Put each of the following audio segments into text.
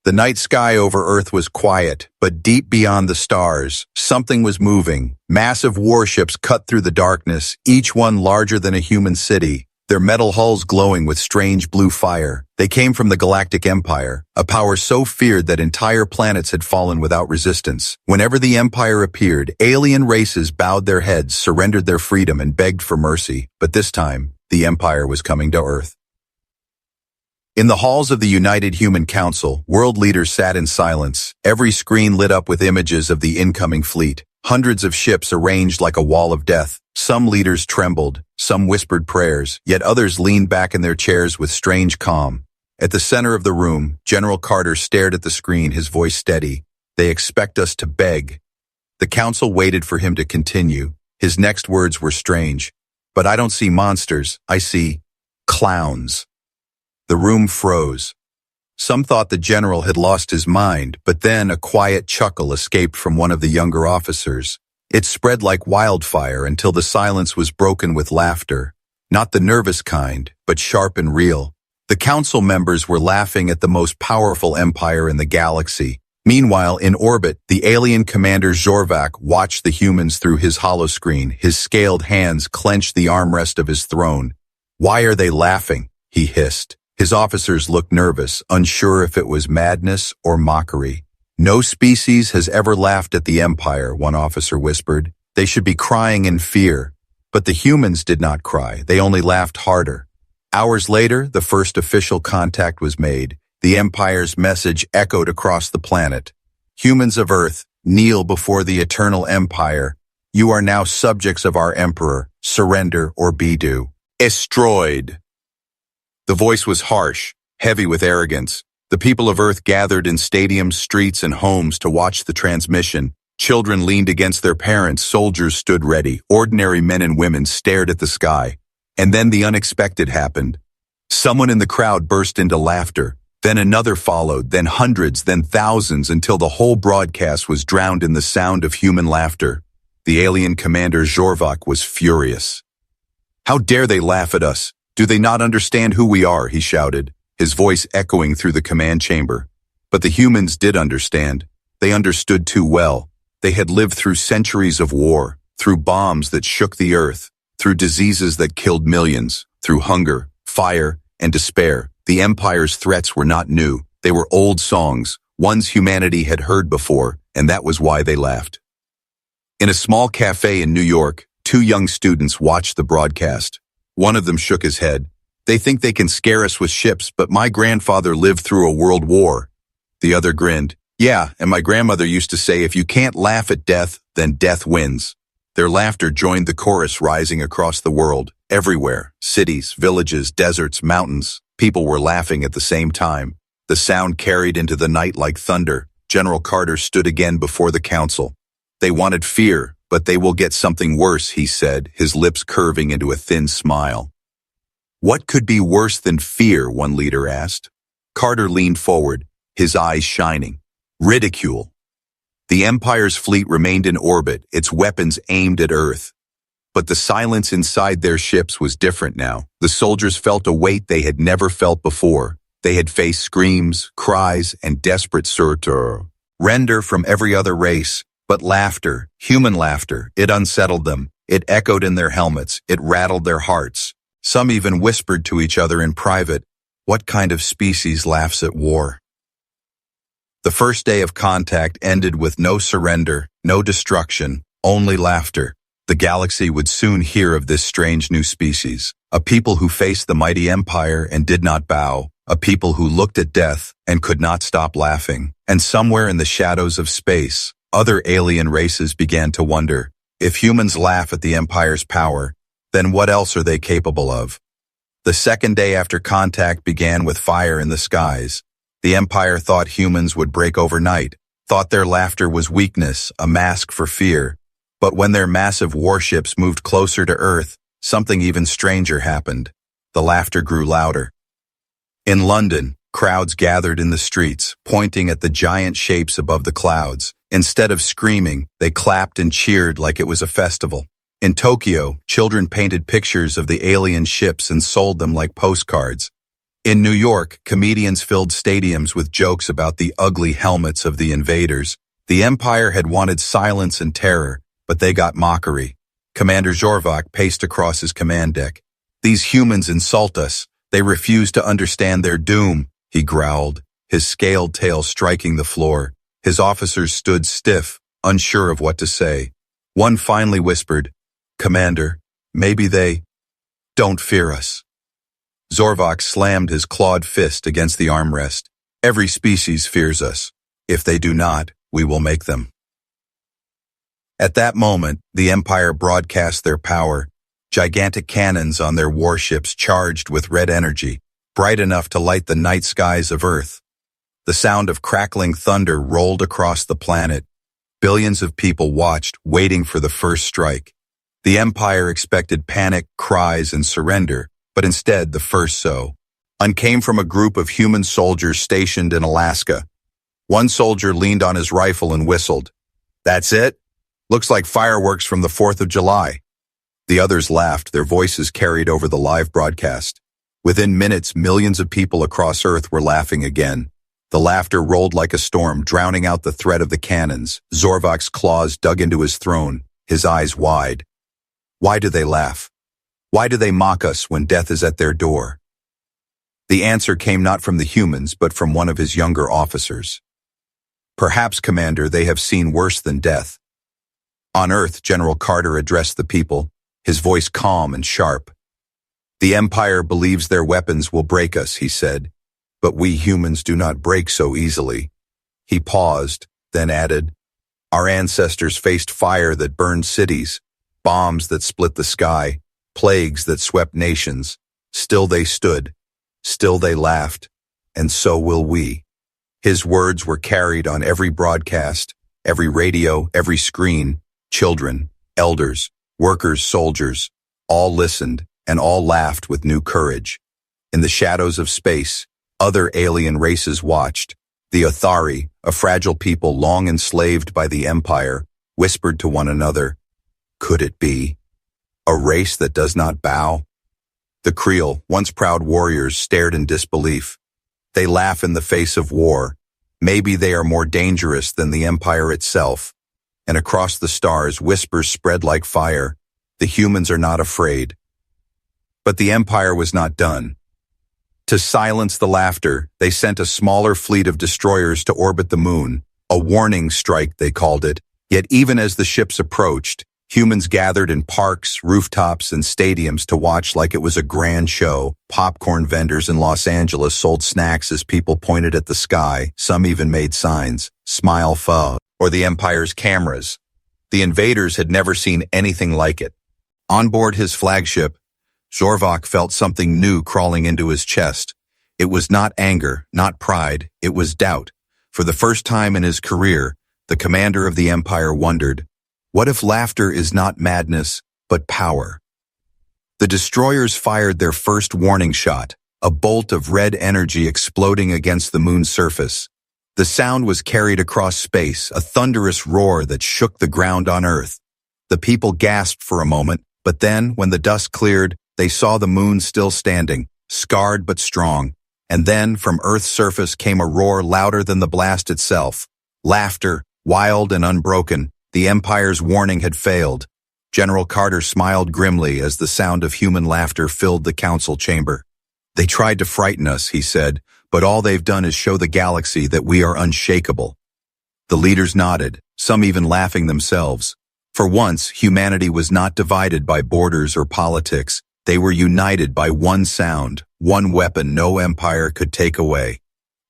The night sky over Earth was quiet, but deep beyond the stars, something was moving. Massive warships cut through the darkness, each one larger than a human city, their metal hulls glowing with strange blue fire. They came from the Galactic Empire, a power so feared that entire planets had fallen without resistance. Whenever the Empire appeared, alien races bowed their heads, surrendered their freedom, and begged for mercy. But this time, the Empire was coming to Earth. In the halls of the United Human Council, world leaders sat in silence, every screen lit up with images of the incoming fleet. Hundreds of ships arranged like a wall of death. Some leaders trembled, some whispered prayers, yet others leaned back in their chairs with strange calm. At the center of the room, General Carter stared at the screen, his voice steady. "They expect us to beg." The council waited for him to continue. His next words were strange. "But I don't see monsters, I see clowns." The room froze. Some thought the general had lost his mind, but then a quiet chuckle escaped from one of the younger officers. It spread like wildfire until the silence was broken with laughter. Not the nervous kind, but sharp and real. The council members were laughing at the most powerful empire in the galaxy. Meanwhile, in orbit, the alien commander Zorvak watched the humans through his holoscreen. His scaled hands clenched the armrest of his throne. "Why are they laughing?" he hissed. His officers looked nervous, unsure if it was madness or mockery. "No species has ever laughed at the Empire," one officer whispered. "They should be crying in fear." But the humans did not cry, they only laughed harder. Hours later, the first official contact was made. The Empire's message echoed across the planet. "Humans of Earth, kneel before the eternal Empire. You are now subjects of our Emperor. Surrender or be destroyed." The voice was harsh, heavy with arrogance. The people of Earth gathered in stadiums, streets, and homes to watch the transmission. Children leaned against their parents, soldiers stood ready, ordinary men and women stared at the sky. And then the unexpected happened. Someone in the crowd burst into laughter. Then another followed, then hundreds, then thousands, until the whole broadcast was drowned in the sound of human laughter. The alien commander Zorvak was furious. "How dare they laugh at us? Do they not understand who we are?" he shouted, his voice echoing through the command chamber. But the humans did understand. They understood too well. They had lived through centuries of war, through bombs that shook the earth, through diseases that killed millions, through hunger, fire, and despair. The Empire's threats were not new. They were old songs, ones humanity had heard before, and that was why they laughed. In a small cafe in New York, two young students watched the broadcast. One of them shook his head. "They think they can scare us with ships, but my grandfather lived through a world war." The other grinned. "Yeah, and my grandmother used to say, if you can't laugh at death, then death wins." Their laughter joined the chorus rising across the world. Everywhere, cities, villages, deserts, mountains, people were laughing at the same time. The sound carried into the night like thunder. General Carter stood again before the council. "They wanted fear, but they will get something worse," he said, his lips curving into a thin smile. "What could be worse than fear?" one leader asked. Carter leaned forward, his eyes shining. "Ridicule." The Empire's fleet remained in orbit, its weapons aimed at Earth. But the silence inside their ships was different now. The soldiers felt a weight they had never felt before. They had faced screams, cries, and desperate surrender from every other race. But laughter, human laughter, it unsettled them. It echoed in their helmets. It rattled their hearts. Some even whispered to each other in private, "What kind of species laughs at war?" The first day of contact ended with no surrender, no destruction, only laughter. The galaxy would soon hear of this strange new species, a people who faced the mighty Empire and did not bow, a people who looked at death and could not stop laughing. And somewhere in the shadows of space, other alien races began to wonder, if humans laugh at the Empire's power, then what else are they capable of? The second day after contact began with fire in the skies. The Empire thought humans would break overnight, thought their laughter was weakness, a mask for fear. But when their massive warships moved closer to Earth, something even stranger happened. The laughter grew louder. In London, crowds gathered in the streets, pointing at the giant shapes above the clouds. Instead of screaming, they clapped and cheered like it was a festival. In Tokyo, children painted pictures of the alien ships and sold them like postcards. In New York, comedians filled stadiums with jokes about the ugly helmets of the invaders. The Empire had wanted silence and terror, but they got mockery. Commander Zorvak paced across his command deck. "These humans insult us. They refuse to understand their doom," he growled, his scaled tail striking the floor. His officers stood stiff, unsure of what to say. One finally whispered, "Commander, maybe they don't fear us." Zorvak slammed his clawed fist against the armrest. "Every species fears us. If they do not, we will make them." At that moment, the Empire broadcast their power. Gigantic cannons on their warships charged with red energy, bright enough to light the night skies of Earth. The sound of crackling thunder rolled across the planet. Billions of people watched, waiting for the first strike. The Empire expected panic, cries, and surrender, but instead the first so came from a group of human soldiers stationed in Alaska. One soldier leaned on his rifle and whistled. "That's it? Looks like fireworks from the 4th of July. The others laughed, their voices carried over the live broadcast. Within minutes, millions of people across Earth were laughing again. The laughter rolled like a storm, drowning out the threat of the cannons. Zorvak's claws dug into his throne, his eyes wide. Why do they laugh? Why do they mock us when death is at their door? The answer came not from the humans, but from one of his younger officers. "Perhaps, Commander, they have seen worse than death." On Earth, General Carter addressed the people, his voice calm and sharp. "The Empire believes their weapons will break us," he said, "but we humans do not break so easily." He paused, then added, "Our ancestors faced fire that burned cities, bombs that split the sky, plagues that swept nations. Still they stood, still they laughed, and so will we." His words were carried on every broadcast, every radio, every screen. Children, elders, workers, soldiers, all listened and all laughed with new courage. In the shadows of space, other alien races watched. The Othari, a fragile people long enslaved by the Empire, whispered to one another, "Could it be? A race that does not bow?" The Creel, once proud warriors, stared in disbelief. They laugh in the face of war. Maybe they are more dangerous than the Empire itself. And across the stars, whispers spread like fire. The humans are not afraid. But the Empire was not done. To silence the laughter, they sent a smaller fleet of destroyers to orbit the moon. A warning strike, they called it. Yet even as the ships approached, humans gathered in parks, rooftops, and stadiums to watch like it was a grand show. Popcorn vendors in Los Angeles sold snacks as people pointed at the sky. Some even made signs, "Smile Pho," or the Empire's cameras. The invaders had never seen anything like it. On board his flagship, Zorvak felt something new crawling into his chest. It was not anger, not pride, it was doubt. For the first time in his career, the commander of the Empire wondered, what if laughter is not madness, but power? The destroyers fired their first warning shot, a bolt of red energy exploding against the moon's surface. The sound was carried across space, a thunderous roar that shook the ground on Earth. The people gasped for a moment, but then, when the dust cleared, they saw the moon still standing, scarred but strong. And then, from Earth's surface came a roar louder than the blast itself. Laughter, wild and unbroken. The Empire's warning had failed. General Carter smiled grimly as the sound of human laughter filled the council chamber. "They tried to frighten us," he said, "but all they've done is show the galaxy that we are unshakable." The leaders nodded, some even laughing themselves. For once, humanity was not divided by borders or politics. They were united by one sound, one weapon no empire could take away.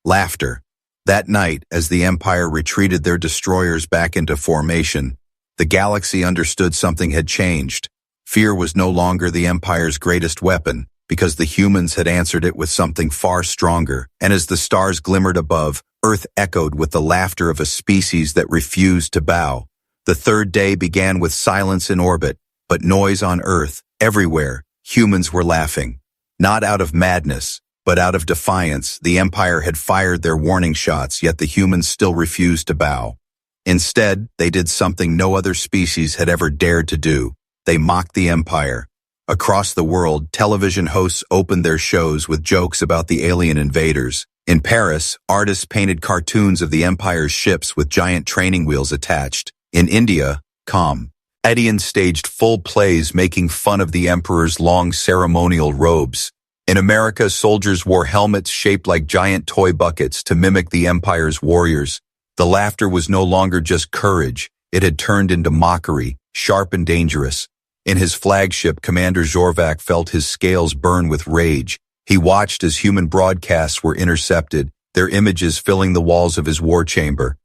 Laughter. That night, as the Empire retreated their destroyers back into formation, the galaxy understood something had changed. Fear was no longer the Empire's greatest weapon, because the humans had answered it with something far stronger. And as the stars glimmered above, Earth echoed with the laughter of a species that refused to bow. The third day began with silence in orbit, but noise on Earth. Everywhere, humans were laughing. Not out of madness, but out of defiance. The Empire had fired their warning shots, yet the humans still refused to bow. Instead, they did something no other species had ever dared to do. They mocked the Empire. Across the world, television hosts opened their shows with jokes about the alien invaders. In Paris, artists painted cartoons of the Empire's ships with giant training wheels attached. In India, comedians staged full plays making fun of the Emperor's long ceremonial robes. In America, soldiers wore helmets shaped like giant toy buckets to mimic the Empire's warriors. The laughter was no longer just courage, it had turned into mockery, sharp and dangerous. In his flagship, Commander Zorvac felt his scales burn with rage. He watched as human broadcasts were intercepted, their images filling the walls of his war chamber.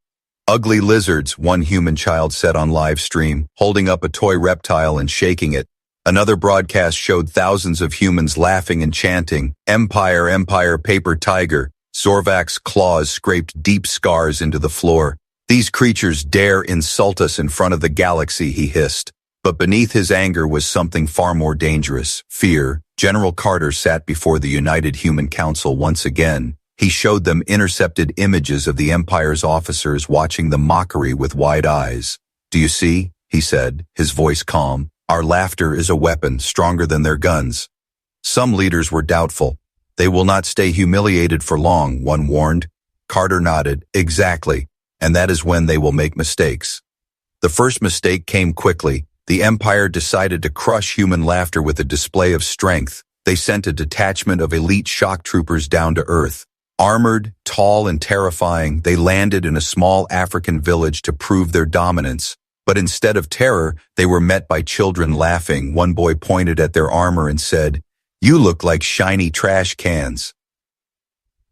Ugly lizards, one human child said on live stream, holding up a toy reptile and shaking it. Another broadcast showed thousands of humans laughing and chanting, "Empire, Empire, paper tiger." Zorvac's claws scraped deep scars into the floor. "These creatures dare insult us in front of the galaxy," he hissed. But beneath his anger was something far more dangerous, fear. General Carter sat before the United Human Council once again. He showed them intercepted images of the Empire's officers watching the mockery with wide eyes. "Do you see?" he said, his voice calm. "Our laughter is a weapon stronger than their guns." Some leaders were doubtful. "They will not stay humiliated for long," one warned. Carter nodded. "Exactly. And that is when they will make mistakes." The first mistake came quickly. The Empire decided to crush human laughter with a display of strength. They sent a detachment of elite shock troopers down to Earth. Armored, tall, and terrifying, they landed in a small African village to prove their dominance. But instead of terror, they were met by children laughing. One boy pointed at their armor and said, "You look like shiny trash cans."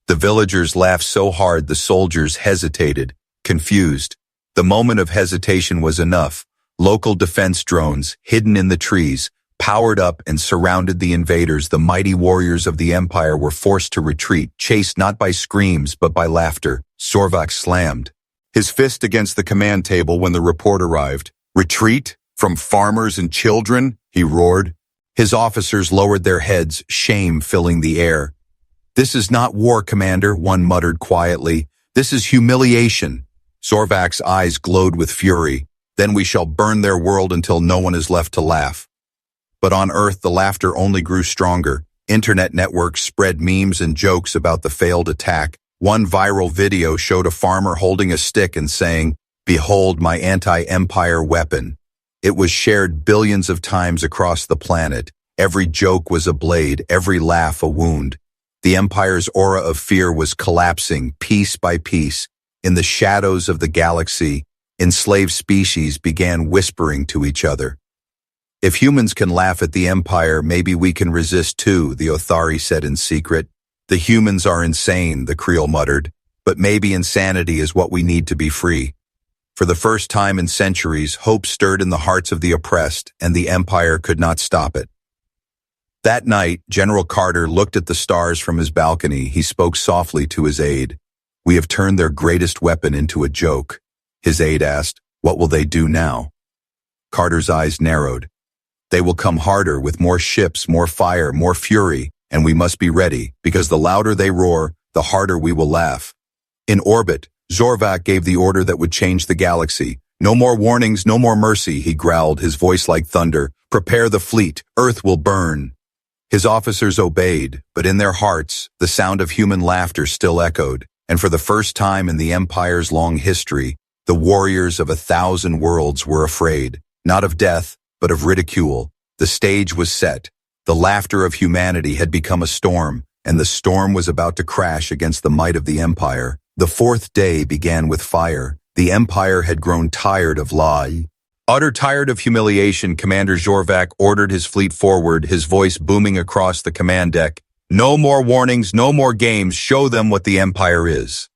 The villagers laughed so hard the soldiers hesitated, confused. The moment of hesitation was enough. Local defense drones, hidden in the trees, powered up and surrounded the invaders. The mighty warriors of the Empire were forced to retreat, chased not by screams but by laughter. Zorvac slammed his fist against the command table when the report arrived. "Retreat? From farmers and children?" he roared. His officers lowered their heads, shame filling the air. "This is not war, Commander," one muttered quietly. "This is humiliation." Zorvac's eyes glowed with fury. "Then we shall burn their world until no one is left to laugh." But on Earth, the laughter only grew stronger. Internet networks spread memes and jokes about the failed attack. One viral video showed a farmer holding a stick and saying, "Behold my anti-empire weapon." It was shared billions of times across the planet. Every joke was a blade, every laugh a wound. The Empire's aura of fear was collapsing piece by piece. In the shadows of the galaxy, enslaved species began whispering to each other. "If humans can laugh at the Empire, maybe we can resist too," the Othari said in secret. "The humans are insane," the Creole muttered, "but maybe insanity is what we need to be free." For the first time in centuries, hope stirred in the hearts of the oppressed, and the Empire could not stop it. That night, General Carter looked at the stars from his balcony. He spoke softly to his aide. "We have turned their greatest weapon into a joke." His aide asked, "What will they do now?" Carter's eyes narrowed. "They will come harder with more ships, more fire, more fury, and we must be ready, because the louder they roar, the harder we will laugh." In orbit, Zorvac gave the order that would change the galaxy. "No more warnings, no more mercy," he growled, his voice like thunder. "Prepare the fleet, Earth will burn." His officers obeyed, but in their hearts, the sound of human laughter still echoed, and for the first time in the Empire's long history, the warriors of 1,000 worlds were afraid, not of death, but of ridicule. The stage was set. The laughter of humanity had become a storm, and the storm was about to crash against the might of the Empire. The fourth day began with fire. The Empire had grown tired of lie. Utter tired of humiliation, Commander Zorvac ordered his fleet forward, his voice booming across the command deck. "No more warnings, no more games. Show them what the Empire is."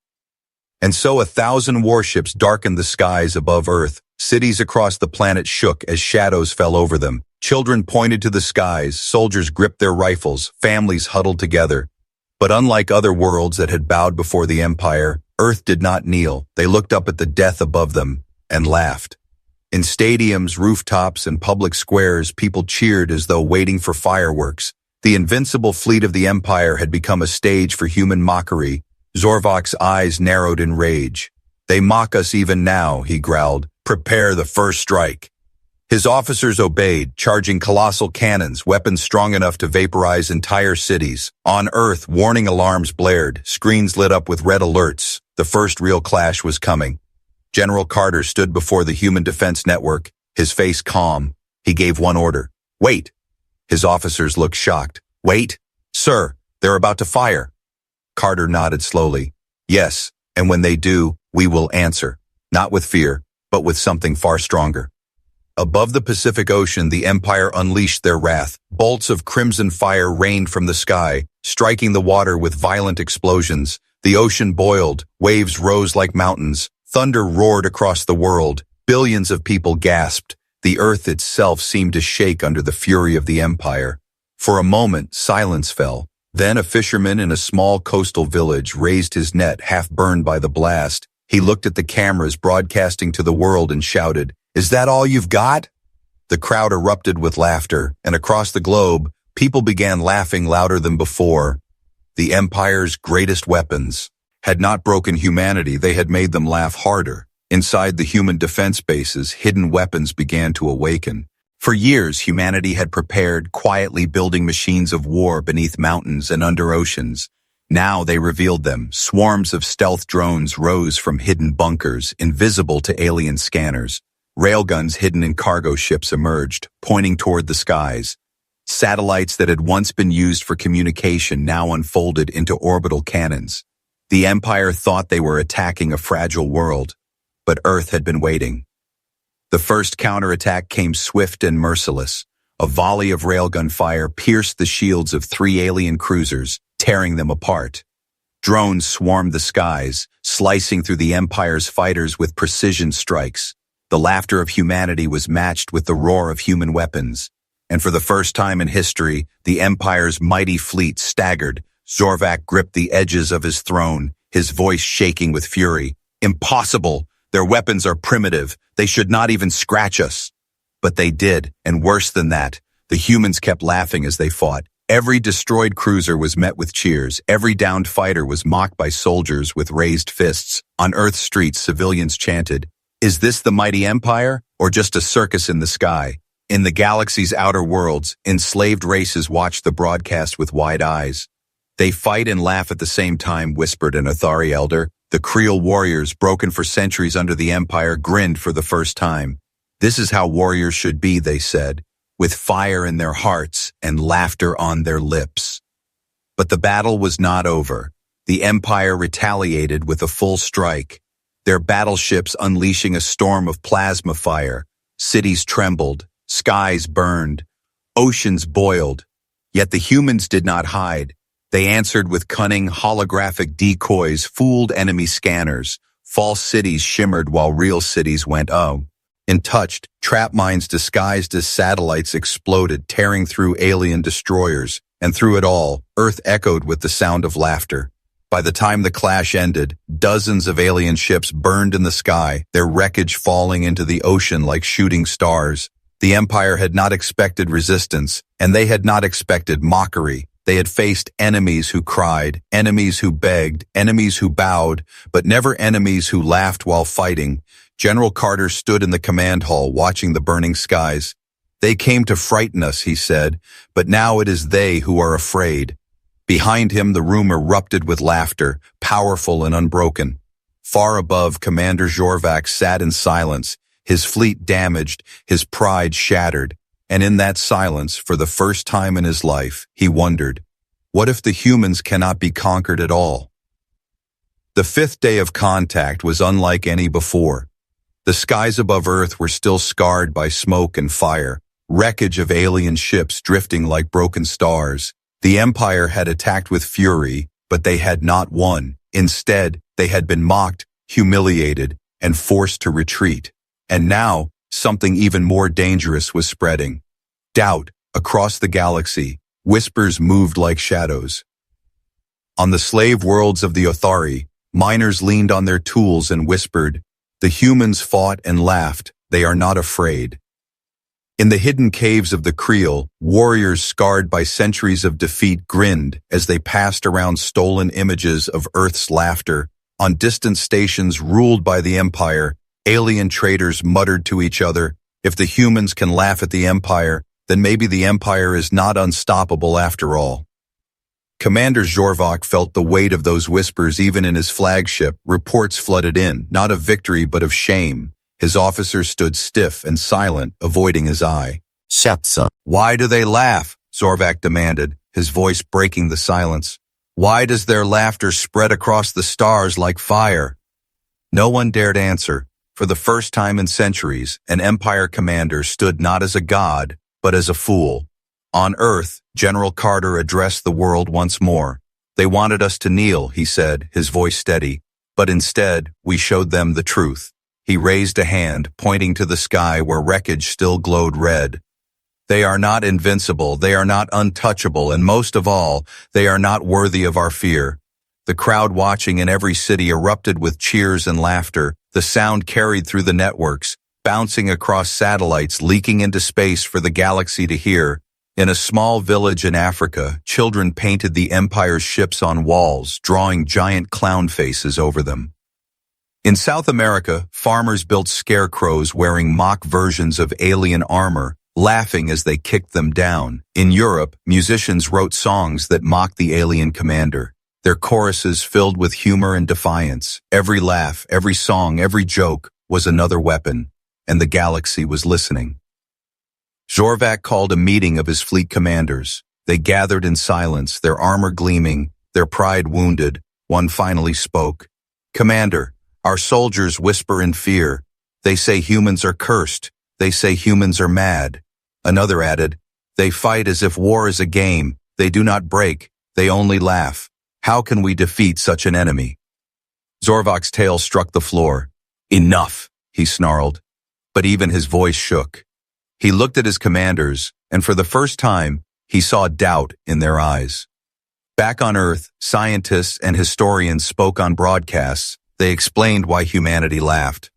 And so 1,000 warships darkened the skies above Earth. Cities across the planet shook as shadows fell over them. Children pointed to the skies, soldiers gripped their rifles, families huddled together. But unlike other worlds that had bowed before the Empire, Earth did not kneel. They looked up at the death above them and laughed. In stadiums, rooftops, and public squares, people cheered as though waiting for fireworks. The invincible fleet of the Empire had become a stage for human mockery. Zorvac's eyes narrowed in rage. "They mock us even now," he growled. "Prepare the first strike." His officers obeyed, charging colossal cannons, weapons strong enough to vaporize entire cities. On Earth, warning alarms blared, screens lit up with red alerts. The first real clash was coming. General Carter stood before the Human Defense Network, his face calm. He gave one order. Wait. His officers looked shocked. Wait? Sir, they're about to fire. Carter nodded slowly. Yes, and when they do, we will answer. Not with fear, but with something far stronger. Above the Pacific Ocean, the Empire unleashed their wrath. Bolts of crimson fire rained from the sky, striking the water with violent explosions. The ocean boiled, waves rose like mountains, thunder roared across the world, billions of people gasped. The earth itself seemed to shake under the fury of the Empire. For a moment, silence fell. Then a fisherman in a small coastal village raised his net, half burned by the blast. He looked at the cameras broadcasting to the world and shouted, "Is that all you've got?" The crowd erupted with laughter, and across the globe, people began laughing louder than before. The Empire's greatest weapons had not broken humanity, they had made them laugh harder. Inside the human defense bases, hidden weapons began to awaken. For years, humanity had prepared, quietly building machines of war beneath mountains and under oceans. Now they revealed them. Swarms of stealth drones rose from hidden bunkers, invisible to alien scanners. Railguns hidden in cargo ships emerged, pointing toward the skies. Satellites that had once been used for communication now unfolded into orbital cannons. The Empire thought they were attacking a fragile world, but Earth had been waiting. The first counterattack came swift and merciless. A volley of railgun fire pierced the shields of 3 alien cruisers, tearing them apart. Drones swarmed the skies, slicing through the Empire's fighters with precision strikes. The laughter of humanity was matched with the roar of human weapons. And for the first time in history, the Empire's mighty fleet staggered. Zorvak gripped the edges of his throne, his voice shaking with fury. "Impossible! Their weapons are primitive. They should not even scratch us." But they did, and worse than that, the humans kept laughing as they fought. Every destroyed cruiser was met with cheers. Every downed fighter was mocked by soldiers with raised fists. On Earth's streets, civilians chanted, "Is this the mighty Empire, or just a circus in the sky?" In the galaxy's outer worlds, enslaved races watched the broadcast with wide eyes. "They fight and laugh at the same time," whispered an Athari elder. The Creole warriors, broken for centuries under the Empire, grinned for the first time. "This is how warriors should be," they said, with fire in their hearts and laughter on their lips. But the battle was not over. The Empire retaliated with a full strike, their battleships unleashing a storm of plasma fire. Cities trembled, skies burned, oceans boiled. Yet the humans did not hide. They answered with cunning holographic decoys, fooled enemy scanners. False cities shimmered while real cities went untouched. Trap mines disguised as satellites exploded, tearing through alien destroyers. And through it all, Earth echoed with the sound of laughter. By the time the clash ended, dozens of alien ships burned in the sky, their wreckage falling into the ocean like shooting stars. The Empire had not expected resistance, and they had not expected mockery. They had faced enemies who cried, enemies who begged, enemies who bowed, but never enemies who laughed while fighting. General Carter stood in the command hall watching the burning skies. "They came to frighten us," he said, "but now it is they who are afraid." Behind him, the room erupted with laughter, powerful and unbroken. Far above, Commander Zorvak sat in silence, his fleet damaged, his pride shattered. And in that silence, for the first time in his life, he wondered, what if the humans cannot be conquered at all? The 5th day of contact was unlike any before. The skies above Earth were still scarred by smoke and fire, wreckage of alien ships drifting like broken stars. The Empire had attacked with fury, but they had not won. Instead, they had been mocked, humiliated, and forced to retreat. And now, something even more dangerous was spreading. Doubt, across the galaxy, whispers moved like shadows. On the slave worlds of the Othari, miners leaned on their tools and whispered, "The humans fought and laughed, they are not afraid." In the hidden caves of the Creole, warriors scarred by centuries of defeat grinned as they passed around stolen images of Earth's laughter. On distant stations ruled by the Empire, alien traders muttered to each other, If the humans can laugh at the Empire, then maybe the Empire is not unstoppable after all. Commander Zorvak felt the weight of those whispers even in his flagship. Reports flooded in, not of victory but of shame. His officers stood stiff and silent, avoiding his eye. Shepsa. Why do they laugh? Zorvak demanded, his voice breaking the silence. Why does their laughter spread across the stars like fire? No one dared answer. For the first time in centuries, an Empire commander stood not as a god, but as a fool. On Earth, General Carter addressed the world once more. They wanted us to kneel, he said, his voice steady. But instead, we showed them the truth. He raised a hand, pointing to the sky where wreckage still glowed red. They are not invincible, they are not untouchable, and most of all, they are not worthy of our fear. The crowd watching in every city erupted with cheers and laughter. The sound carried through the networks, bouncing across satellites, leaking into space for the galaxy to hear. In a small village in Africa, children painted the Empire's ships on walls, drawing giant clown faces over them. In South America, farmers built scarecrows wearing mock versions of alien armor, laughing as they kicked them down. In Europe, musicians wrote songs that mocked the alien commander, their choruses filled with humor and defiance. Every laugh, every song, every joke was another weapon, and the galaxy was listening. Zorvak called a meeting of his fleet commanders. They gathered in silence, their armor gleaming, their pride wounded. One finally spoke. Commander, our soldiers whisper in fear. They say humans are cursed. They say humans are mad. Another added, they fight as if war is a game. They do not break. They only laugh. How can we defeat such an enemy? Zorvak's tail struck the floor. Enough, he snarled. But even his voice shook. He looked at his commanders, and for the first time, he saw doubt in their eyes. Back on Earth, scientists and historians spoke on broadcasts. They explained why humanity laughed.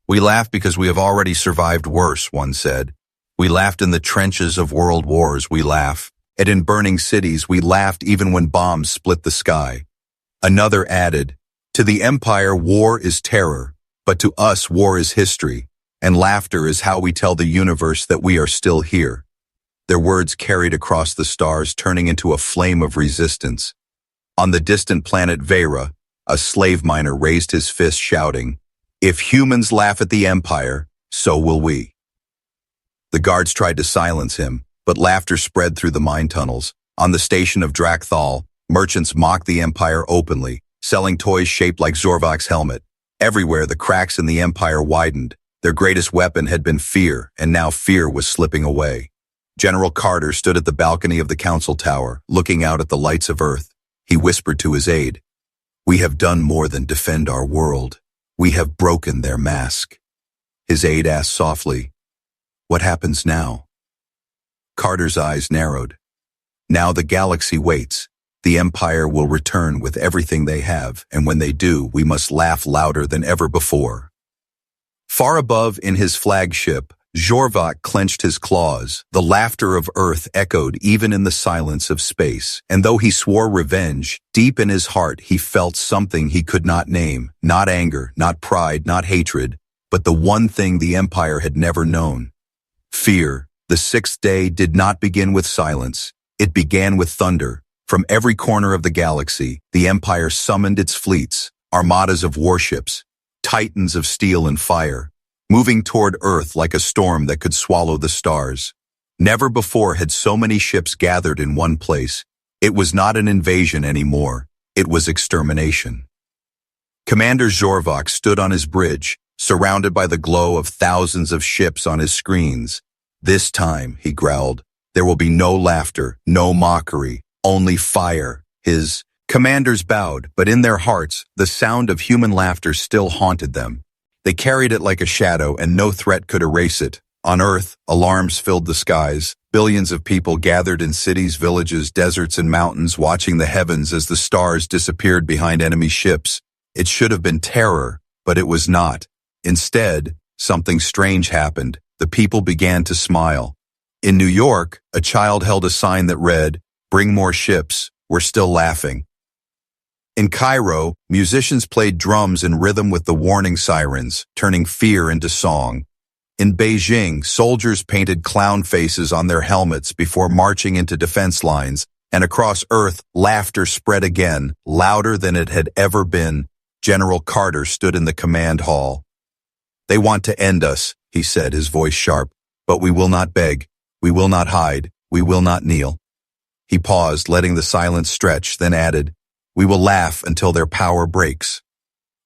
We laugh because we have already survived worse, one said. We laughed in the trenches of world wars, we laugh. And in burning cities, we laughed even when bombs split the sky. Another added, to the Empire, war is terror, but to us, war is history. And laughter is how we tell the universe that we are still here. Their words carried across the stars, turning into a flame of resistance. On the distant planet Vera, a slave miner raised his fist, shouting, if humans laugh at the Empire, so will we. The guards tried to silence him, but laughter spread through the mine tunnels. On the station of Drakthal, merchants mocked the Empire openly, selling toys shaped like Zorvak's helmet. Everywhere, the cracks in the Empire widened. Their greatest weapon had been fear, and now fear was slipping away. General Carter stood at the balcony of the council tower, looking out at the lights of Earth. He whispered to his aide, we have done more than defend our world. We have broken their mask. His aide asked softly, what happens now? Carter's eyes narrowed. Now the galaxy waits. The Empire will return with everything they have, and when they do, we must laugh louder than ever before. Far above in his flagship, Zorvak clenched his claws. The laughter of Earth echoed even in the silence of space. And though he swore revenge, deep in his heart he felt something he could not name. Not anger, not pride, not hatred, but the one thing the Empire had never known. Fear. The sixth day did not begin with silence. It began with thunder. From every corner of the galaxy, the Empire summoned its fleets, armadas of warships, titans of steel and fire, moving toward Earth like a storm that could swallow the stars. Never before had so many ships gathered in one place. It was not an invasion anymore. It was extermination. Commander Zorvak stood on his bridge, surrounded by the glow of thousands of ships on his screens. This time, he growled, there will be no laughter, no mockery, only fire. His commanders bowed, but in their hearts, the sound of human laughter still haunted them. They carried it like a shadow, and no threat could erase it. On Earth, alarms filled the skies. Billions of people gathered in cities, villages, deserts, and mountains, watching the heavens as the stars disappeared behind enemy ships. It should have been terror, but it was not. Instead, something strange happened. The people began to smile. In New York, a child held a sign that read, "Bring more ships, we're still laughing." In Cairo, musicians played drums in rhythm with the warning sirens, turning fear into song. In Beijing, soldiers painted clown faces on their helmets before marching into defense lines, and across Earth, laughter spread again, louder than it had ever been. General Carter stood in the command hall. "They want to end us," he said, his voice sharp, "but we will not beg. We will not hide. We will not kneel." He paused, letting the silence stretch, then added, "We will laugh until their power breaks."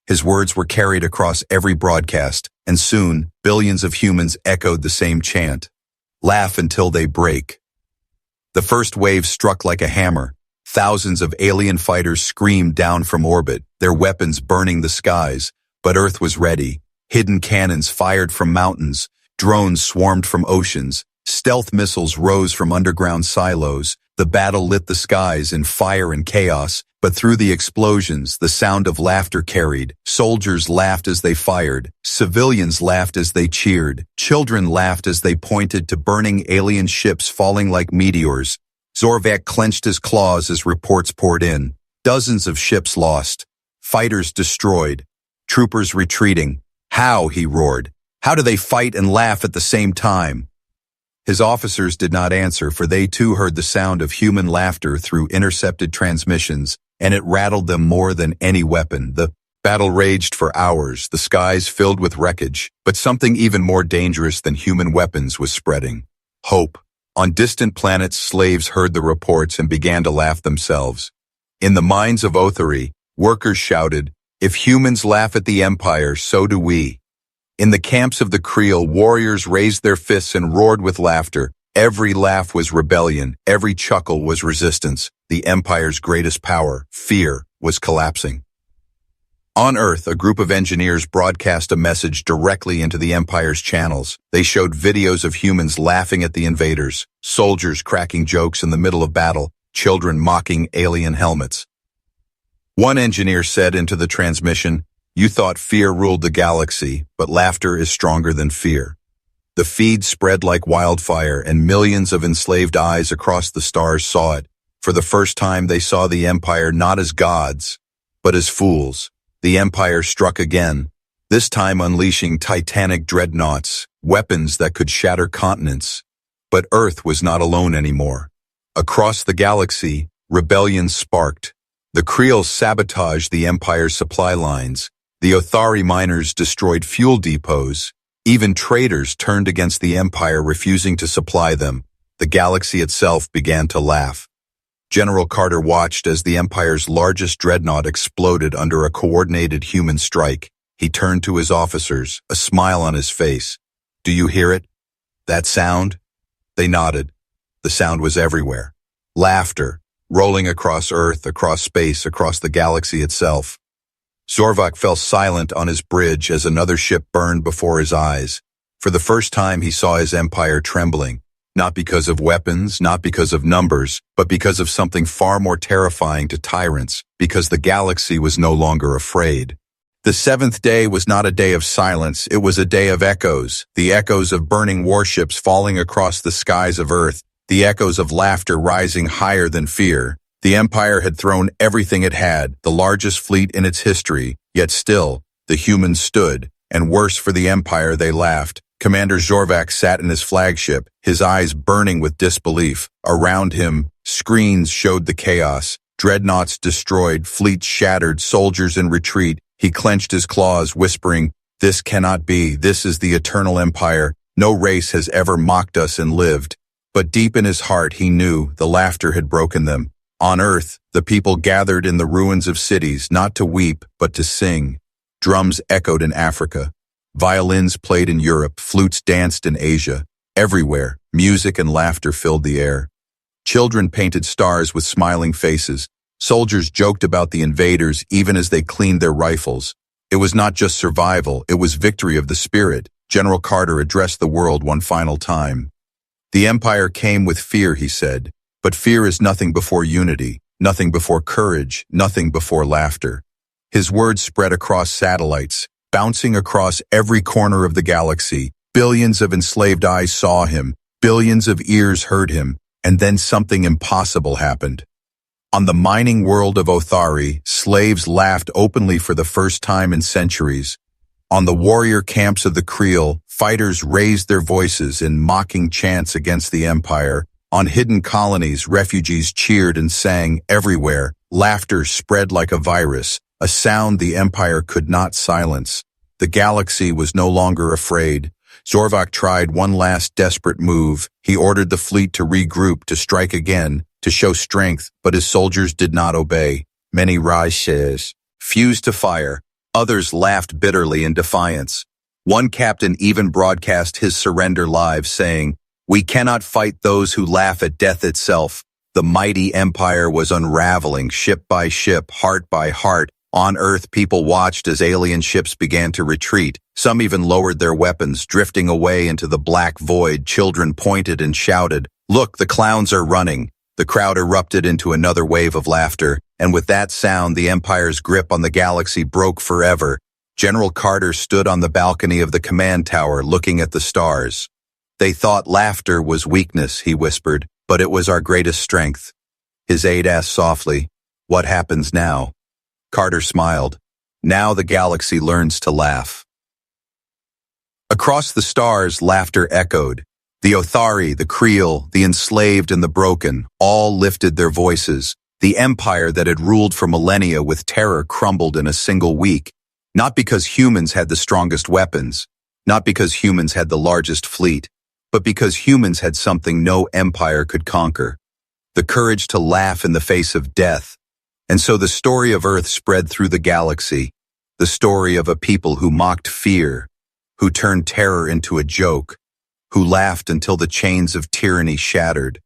His words were carried across every broadcast, and soon, billions of humans echoed the same chant. Laugh until they break. The first wave struck like a hammer. Thousands of alien fighters screamed down from orbit, their weapons burning the skies. But Earth was ready. Hidden cannons fired from mountains, drones swarmed from oceans, stealth missiles rose from underground silos. The battle lit the skies in fire and chaos, but through the explosions, the sound of laughter carried. Soldiers laughed as they fired, civilians laughed as they cheered, children laughed as they pointed to burning alien ships falling like meteors. Zorvak clenched his claws as reports poured in. Dozens of ships lost, fighters destroyed, troopers retreating. "How?" he roared. "How do they fight and laugh at the same time?" His officers did not answer, for they too heard the sound of human laughter through intercepted transmissions, and it rattled them more than any weapon. The battle raged for hours, the skies filled with wreckage, but something even more dangerous than human weapons was spreading. Hope. On distant planets, slaves heard the reports and began to laugh themselves. In the mines of Othari, workers shouted, "If humans laugh at the Empire, so do we." In the camps of the Creel, warriors raised their fists and roared with laughter. Every laugh was rebellion, every chuckle was resistance. The Empire's greatest power, fear, was collapsing. On Earth, a group of engineers broadcast a message directly into the Empire's channels. They showed videos of humans laughing at the invaders, soldiers cracking jokes in the middle of battle, children mocking alien helmets. One engineer said into the transmission, "You thought fear ruled the galaxy, but laughter is stronger than fear." The feed spread like wildfire, and millions of enslaved eyes across the stars saw it. For the first time, they saw the Empire not as gods, but as fools. The Empire struck again, this time unleashing titanic dreadnoughts, weapons that could shatter continents. But Earth was not alone anymore. Across the galaxy, rebellion sparked. The Creels sabotaged the Empire's supply lines. The Othari miners destroyed fuel depots. Even traders turned against the Empire, refusing to supply them. The galaxy itself began to laugh. General Carter watched as the Empire's largest dreadnought exploded under a coordinated human strike. He turned to his officers, a smile on his face. "Do you hear it? That sound?" They nodded. The sound was everywhere. Laughter, rolling across Earth, across space, across the galaxy itself. Zorvak fell silent on his bridge as another ship burned before his eyes. For the first time, he saw his empire trembling, not because of weapons, not because of numbers, but because of something far more terrifying to tyrants, because the galaxy was no longer afraid. The seventh day was not a day of silence, it was a day of echoes, the echoes of burning warships falling across the skies of Earth, the echoes of laughter rising higher than fear. The Empire had thrown everything it had, the largest fleet in its history, yet still, the humans stood, and worse for the Empire, they laughed. Commander Zorvak sat in his flagship, his eyes burning with disbelief. Around him, screens showed the chaos. Dreadnoughts destroyed, fleets shattered, soldiers in retreat. He clenched his claws, whispering, "This cannot be. This is the eternal Empire. No race has ever mocked us and lived." But deep in his heart, he knew the laughter had broken them. On Earth, the people gathered in the ruins of cities, not to weep, but to sing. Drums echoed in Africa. Violins played in Europe, flutes danced in Asia. Everywhere, music and laughter filled the air. Children painted stars with smiling faces. Soldiers joked about the invaders even as they cleaned their rifles. It was not just survival, it was victory of the spirit. General Carter addressed the world one final time. "The Empire came with fear," he said, "but fear is nothing before unity, nothing before courage, nothing before laughter." His words spread across satellites, bouncing across every corner of the galaxy. Billions of enslaved eyes saw him, billions of ears heard him, and then something impossible happened. On the mining world of Othari, slaves laughed openly for the first time in centuries. On the warrior camps of the Creole, fighters raised their voices in mocking chants against the empire. On hidden colonies, refugees cheered and sang. Everywhere, laughter spread like a virus, a sound the empire could not silence. The galaxy was no longer afraid. Zorvak tried one last desperate move. He ordered the fleet to regroup, to strike again, to show strength, but his soldiers did not obey. Many rises fused to fire. Others laughed bitterly in defiance. One captain even broadcast his surrender live, saying, "We cannot fight those who laugh at death itself." The mighty empire was unraveling ship by ship, heart by heart. On Earth, people watched as alien ships began to retreat. Some even lowered their weapons, drifting away into the black void. Children pointed and shouted, "Look, the clowns are running." The crowd erupted into another wave of laughter, and with that sound, the Empire's grip on the galaxy broke forever. General Carter stood on the balcony of the command tower, looking at the stars. "They thought laughter was weakness," he whispered, "but it was our greatest strength." His aide asked softly, "What happens now?" Carter smiled. "Now the galaxy learns to laugh." Across the stars, laughter echoed. The Othari, the Creole, the enslaved and the broken, all lifted their voices. The empire that had ruled for millennia with terror crumbled in a single week. Not because humans had the strongest weapons, not because humans had the largest fleet, but because humans had something no empire could conquer: the courage to laugh in the face of death. And so the story of Earth spread through the galaxy, the story of a people who mocked fear, who turned terror into a joke, who laughed until the chains of tyranny shattered.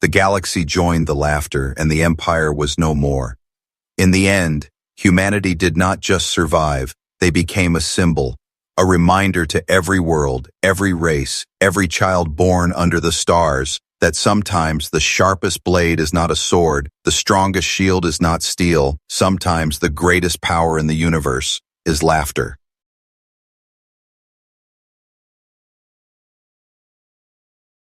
The galaxy joined the laughter, and the empire was no more. In the end, humanity did not just survive, they became a symbol, a reminder to every world, every race, every child born under the stars, that sometimes the sharpest blade is not a sword, the strongest shield is not steel, sometimes the greatest power in the universe is laughter.